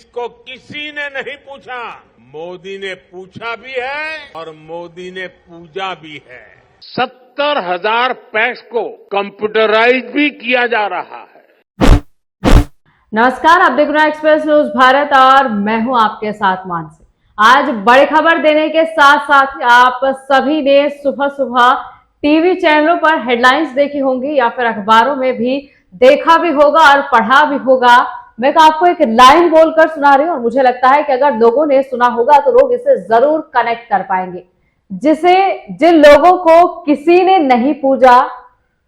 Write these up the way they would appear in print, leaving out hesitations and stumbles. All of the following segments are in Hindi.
जिसको किसी ने नहीं पूछा, मोदी ने पूछा भी है और मोदी ने पूजा भी है। 70,000 पैक्स को कंप्यूटराइज भी किया जा रहा है। नमस्कार, आप देख रहे हैं एक्सप्रेस न्यूज भारत और मैं हूं आपके साथ मानसी। आज बड़ी खबर देने के साथ साथ आप सभी ने सुबह सुबह टीवी चैनलों पर हेडलाइंस देखी होंगी या फिर अखबारों में भी देखा भी होगा और पढ़ा भी होगा। मैं आपको एक लाइन बोलकर सुना रही हूँ और मुझे लगता है कि अगर लोगों ने सुना होगा तो लोग इसे जरूर कनेक्ट कर पाएंगे। जिन लोगों को किसी ने नहीं पूजा,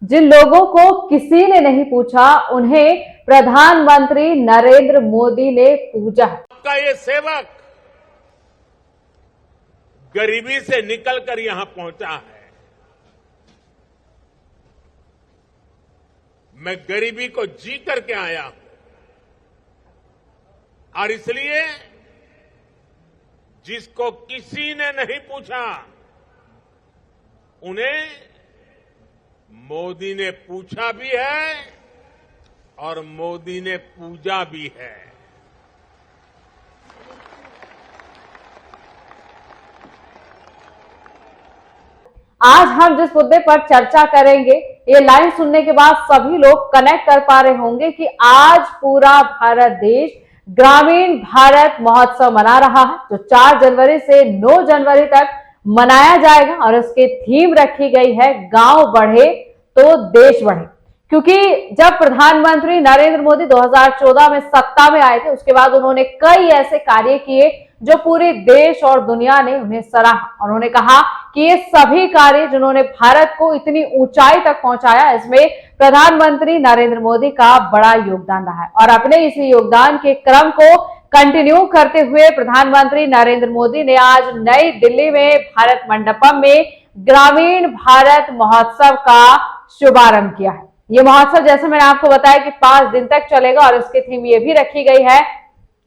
जिन लोगों को किसी ने नहीं पूछा, उन्हें प्रधानमंत्री नरेंद्र मोदी ने पूजा। आपका ये सेवक गरीबी से निकलकर यहां पहुंचा है। मैं गरीबी को जी करके आया हूं और इसलिए जिसको किसी ने नहीं पूछा, उन्हें मोदी ने पूछा भी है और मोदी ने पूजा भी है। आज हम जिस मुद्दे पर चर्चा करेंगे, ये लाइन सुनने के बाद सभी लोग कनेक्ट कर पा रहे होंगे कि आज पूरा भारत देश ग्रामीण भारत महोत्सव मना रहा है, जो 4 जनवरी से 9 जनवरी तक मनाया जाएगा और इसकी थीम रखी गई है गांव बढ़े तो देश बढ़े। क्योंकि जब प्रधानमंत्री नरेंद्र मोदी 2014 में सत्ता में आए थे, उसके बाद उन्होंने कई ऐसे कार्य किए जो पूरे देश और दुनिया ने उन्हें सराहा। उन्होंने कहा कि ये सभी कार्य जिन्होंने भारत को इतनी ऊंचाई तक पहुंचाया, इसमें प्रधानमंत्री नरेंद्र मोदी का बड़ा योगदान रहा है। और अपने इसी योगदान के क्रम को कंटिन्यू करते हुए प्रधानमंत्री नरेंद्र मोदी ने आज नई दिल्ली में भारत मंडपम में ग्रामीण भारत महोत्सव का शुभारंभ किया है। ये महोत्सव, जैसे मैंने आपको बताया, कि 5 दिन तक चलेगा और इसकी थीम ये भी रखी गई है।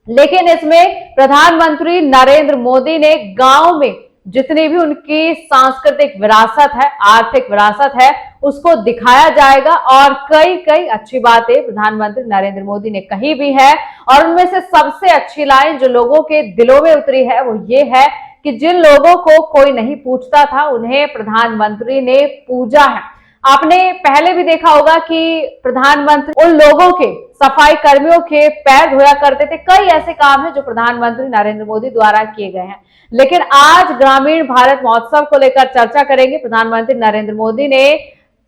लेकिन इसमें प्रधानमंत्री नरेंद्र मोदी ने गांव में जितनी भी उनकी सांस्कृतिक विरासत है, आर्थिक विरासत है, उसको दिखाया जाएगा और कई अच्छी बातें प्रधानमंत्री नरेंद्र मोदी ने कही भी है। और उनमें से सबसे अच्छी लाइन जो लोगों के दिलों में उतरी है वो ये है कि जिन लोगों को कोई नहीं पूछता था, उन्हें प्रधानमंत्री ने पूजा है। आपने पहले भी देखा होगा कि प्रधानमंत्री उन लोगों के, सफाई कर्मियों के पैर धोया करते थे। कई ऐसे काम हैं जो प्रधानमंत्री नरेंद्र मोदी द्वारा किए गए हैं। लेकिन आज ग्रामीण भारत महोत्सव को लेकर चर्चा करेंगे। प्रधानमंत्री नरेंद्र मोदी ने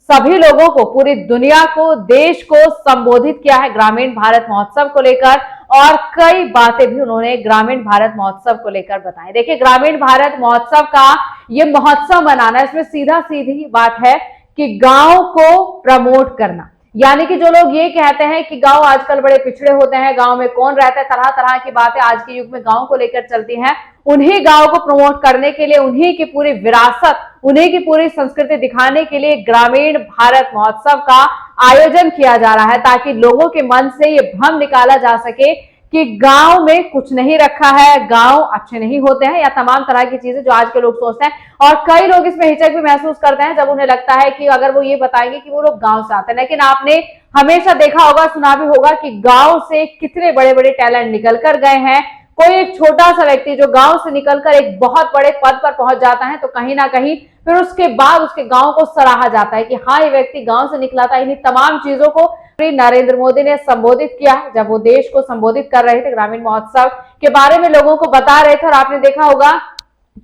सभी लोगों को, पूरी दुनिया को, देश को संबोधित किया है ग्रामीण भारत महोत्सव को लेकर और कई बातें भी उन्होंने ग्रामीण भारत महोत्सव को लेकर बताई। देखिए, ग्रामीण भारत महोत्सव का ये महोत्सव मनाना, इसमें सीधी बात है कि गांव को प्रमोट करना। यानी कि जो लोग ये कहते हैं कि गांव आजकल बड़े पिछड़े होते हैं, गांव में कौन रहता है, तरह तरह की बातें आज के युग में गांव को लेकर चलती हैं, उन्हीं गांव को प्रमोट करने के लिए, उन्हीं की पूरी विरासत, उन्हीं की पूरी संस्कृति दिखाने के लिए ग्रामीण भारत महोत्सव का आयोजन किया जा रहा है, ताकि लोगों के मन से ये भ्रम निकाला जा सके कि गांव में कुछ नहीं रखा है, गांव अच्छे नहीं होते हैं, या तमाम तरह की चीजें जो आज के लोग सोचते हैं। और कई लोग इसमें हिचक भी महसूस करते हैं जब उन्हें लगता है कि अगर वो ये बताएंगे कि वो लोग गांव से आते हैं। लेकिन आपने हमेशा देखा होगा, सुना भी होगा कि गांव से कितने बड़े बड़े टैलेंट निकल कर गए हैं। कोई एक छोटा सा व्यक्ति जो गांव से निकलकर एक बहुत बड़े पद पर पहुंच जाता है, तो कहीं ना कहीं फिर उसके बाद उसके गांव को सराहा जाता है कि हाँ, ये व्यक्ति गांव से निकला था। इन्हीं तमाम चीजों को नरेंद्र मोदी ने संबोधित किया जब वो देश को संबोधित कर रहे थे, ग्रामीण महोत्सव के बारे में लोगों को बता रहे थे। और आपने देखा होगा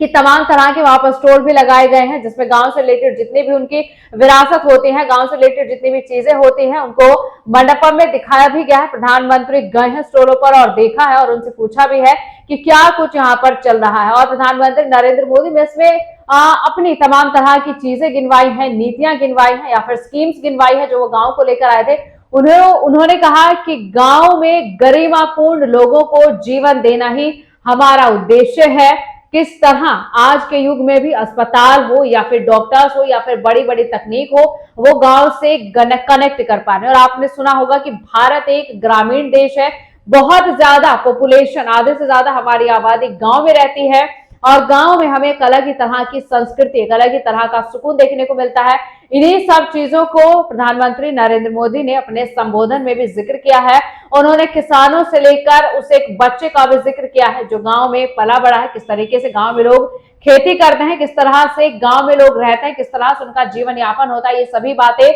कि तमाम तरह के वहां पर स्टॉल भी लगाए गए हैं, जिसमें गांव से रिलेटेड जितनी भी उनकी विरासत होती है, गांव से रिलेटेड जितनी भी चीजें होती हैं, उनको मंडपम में दिखाया भी गया है। प्रधानमंत्री गए हैं स्टॉलों पर और देखा है और उनसे पूछा भी है कि क्या कुछ यहाँ पर चल रहा है। और प्रधानमंत्री नरेंद्र मोदी ने इसमें अपनी तमाम तरह की चीजें गिनवाई हैं, नीतियां गिनवाई हैं या फिर स्कीम्स गिनवाई है जो वो गांव को लेकर आए थे। उन्होंने कहा कि गांव में गरिमापूर्ण लोगों को जीवन देना ही हमारा उद्देश्य है। किस तरह आज के युग में भी अस्पताल हो या फिर डॉक्टर्स हो या फिर बड़ी बड़ी तकनीक हो, वो गांव से कनेक्ट कर पा रहे हैं। और आपने सुना होगा कि भारत एक ग्रामीण देश है, बहुत ज्यादा पॉपुलेशन, आधे से ज्यादा हमारी आबादी गांव में रहती है और गांव में हमें एक अलग ही तरह की संस्कृति, एक अलग ही तरह का सुकून देखने को मिलता है। इन्हीं सब चीजों को प्रधानमंत्री नरेंद्र मोदी ने अपने संबोधन में भी जिक्र किया है। उन्होंने किसानों से लेकर उस एक बच्चे का भी जिक्र किया है जो गांव में पला बड़ा है, किस तरीके से गांव में लोग खेती करते हैं, किस तरह से गांव में लोग रहते हैं, किस तरह से उनका जीवन यापन होता है। ये सभी बातें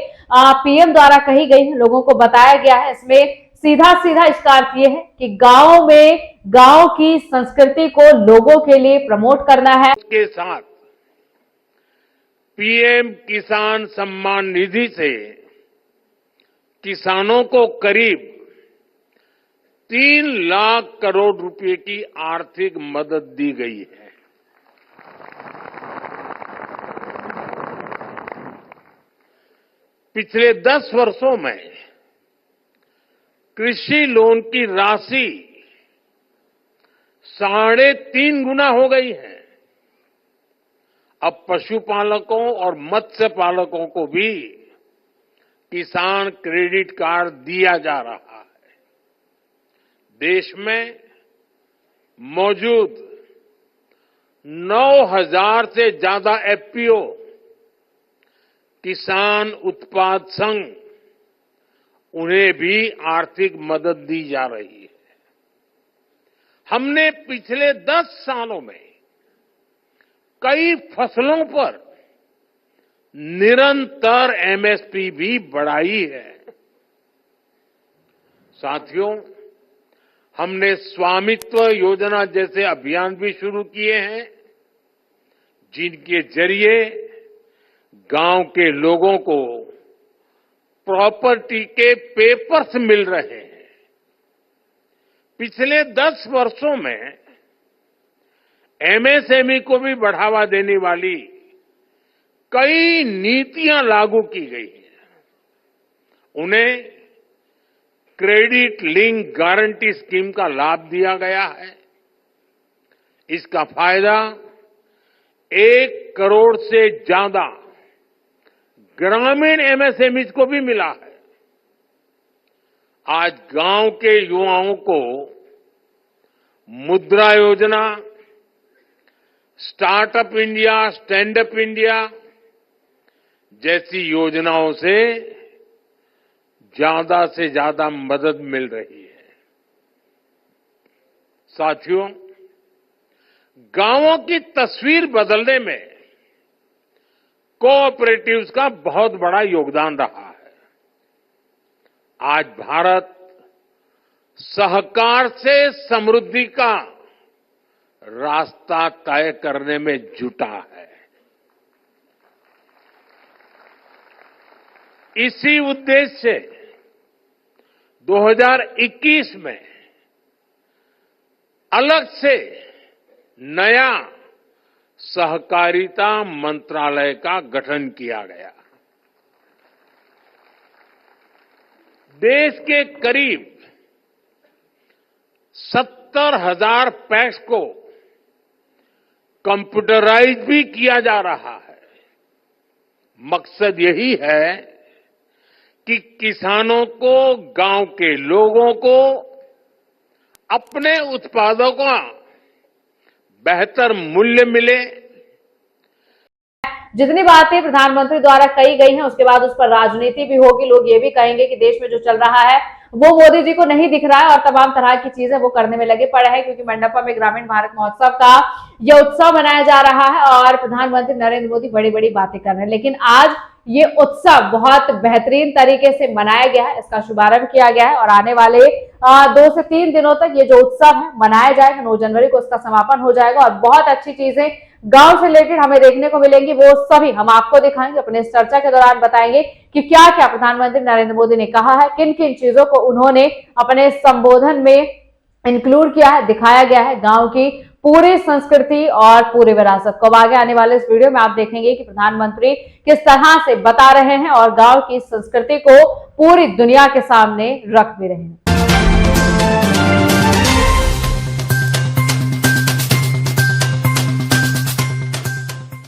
पीएम द्वारा कही गई हैं, लोगों को बताया गया है। इसमें सीधा सीधा इसका अर्थ ये है कि गांव में गांव की संस्कृति को लोगों के लिए प्रमोट करना है। के साथ पीएम किसान सम्मान निधि से किसानों को करीब 3 लाख करोड़ रुपए की आर्थिक मदद दी गई है। पिछले 10 वर्षों में कृषि लोन की राशि 3.5 गुना हो गई है। अब पशुपालकों और मत्स्य पालकों को भी किसान क्रेडिट कार्ड दिया जा रहा है। देश में मौजूद 9,000 से ज्यादा एफपीओ किसान उत्पाद संघ, उन्हें भी आर्थिक मदद दी जा रही है। हमने पिछले 10 सालों में कई फसलों पर निरंतर एमएसपी भी बढ़ाई है। साथियों, हमने स्वामित्व योजना जैसे अभियान भी शुरू किए हैं, जिनके जरिए गांव के लोगों को प्रॉपर्टी के पेपर्स मिल रहे हैं। पिछले 10 वर्षों में एमएसएमई को भी बढ़ावा देने वाली कई नीतियां लागू की गई हैं। उन्हें क्रेडिट लिंक गारंटी स्कीम का लाभ दिया गया है। इसका फायदा 1 करोड़ से ज्यादा ग्रामीण एमएसएमईज को भी मिला है। आज गांव के युवाओं को मुद्रा योजना, startup India, stand up India जैसी योजनाओं से ज्यादा मदद मिल रही है। साथियों, गांवों की तस्वीर बदलने में कोऑपरेटिव्स का बहुत बड़ा योगदान रहा है। आज भारत सहकार से समृद्धि का रास्ता तय करने में जुटा है। इसी उद्देश्य से 2021 में अलग से नया सहकारिता मंत्रालय का गठन किया गया। देश के करीब 70,000 पैक्स को कंप्यूटराइज भी किया जा रहा है। मकसद यही है कि किसानों को, गांव के लोगों को अपने उत्पादों का बेहतर मूल्य मिले। जितनी बातें प्रधानमंत्री द्वारा कही गई हैं उसके बाद उस पर राजनीति भी होगी। लोग ये भी कहेंगे कि देश में जो चल रहा है वो मोदी जी को नहीं दिख रहा है और तमाम तरह की चीजें वो करने में लगे पड़े हैं, क्योंकि मंडपा में ग्रामीण भारत महोत्सव का ये उत्सव मनाया जा रहा है और प्रधानमंत्री नरेंद्र मोदी बड़ी बड़ी बातें कर रहे हैं। लेकिन आज ये उत्सव बहुत बेहतरीन तरीके से मनाया गया है, इसका शुभारंभ किया गया है और आने वाले 2 से 3 दिनों तक ये जो उत्सव है मनाया जाएगा। 9 जनवरी को इसका समापन हो जाएगा और बहुत अच्छी चीजें गांव से रिलेटेड हमें देखने को मिलेंगी। वो सभी हम आपको दिखाएंगे, अपने इस चर्चा के दौरान बताएंगे कि क्या क्या प्रधानमंत्री नरेंद्र मोदी ने कहा है, किन किन चीजों को उन्होंने अपने संबोधन में इंक्लूड किया है, दिखाया गया है गांव की पूरी संस्कृति और पूरी विरासत को। अब आगे आने वाले इस वीडियो में आप देखेंगे कि प्रधानमंत्री किस तरह से बता रहे हैं और गांव की संस्कृति को पूरी दुनिया के सामने रख भी रहे हैं।